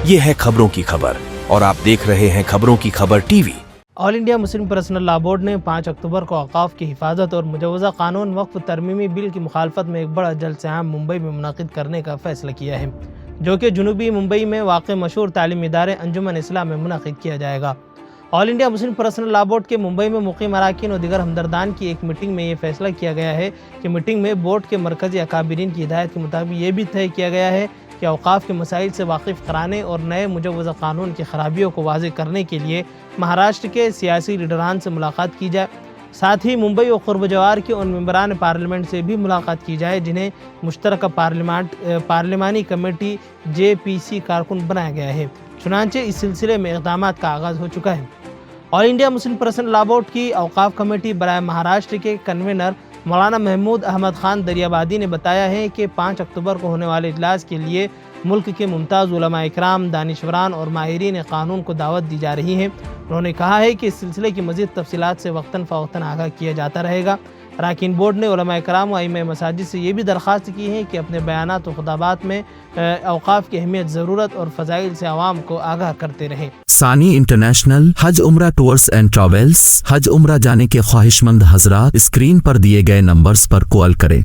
ये है खबरों की खबर और आप देख रहे हैं खबरों की खबर TV. All India Muslim personal law board ने 5 अक्टूबर को औकाफ की हिफाजत और मुजवज़ा कानून वक्फ तरमीमी बिल की मुखालफत में एक बड़ा जलसा आम मुंबई में मुनक़िद करने का फैसला किया है, जो कि जनूबी मुंबई में वाक़ मशहूर तालीमी इदारे अंजुमन इस्लाम में मुनक़िद किया जाएगा। All India Muslim personal law board के मुंबई में मुक़ीम अरकान और दीगर हमदर्दान की एक मीटिंग में ये फैसला किया गया है कि मीटिंग में बोर्ड के मरकज़ी अकाबिरीन की हिदायत के मुताबिक ये भी तय किया गया है कि औकाफ के मसाइल से वाकिफ़ कराने और नए मुजवज़ा कानून की खराबियों को वाज़ेह करने के लिए महाराष्ट्र के सियासी लीडरान से मुलाकात की जाए। साथ ही मुंबई और क़ुर्ब जवार के उन मेंबरान पार्लियामेंट से भी मुलाकात की जाए जिन्हें मुश्तरका पार्लिमानी कमेटी JPC कारकुन बनाया गया है। चुनांचे इस सिलसिले में इक़दामात का आगाज़ हो चुका है। All India Muslim personal law board की औकाफ कमेटी बराए महाराष्ट्र के कन्वीनर मौलाना महमूद अहमद खान दरियाबादी ने बताया है कि 5 अक्टूबर को होने वाले इजलास के लिए मुल्क के मुमताज़ उलमा इकराम, दानिशवरान और माहिरीन कानून को दावत दी जा रही है। उन्होंने कहा है कि इस सिलसिले की मज़ीद तफसीलात से वक्तन फ़वक्तन आगाह किया जाता रहेगा। अरकान बोर्ड ने उलमा इकराम व इमाम मसाजिद से ये भी दरख्वास्त की है कि अपने बयानात और खुताबात में औकाफ की अहमियत, ज़रूरत और फ़ज़ाइल से आवाम को आगाह करते रहें। सानी इंटरनेशनल हज उम्रा टूर्स एंड ट्रैवल्स। हज उम्रा जाने के ख्वाहिशमंद हजरात स्क्रीन पर दिए गए नंबर्स पर कॉल करें।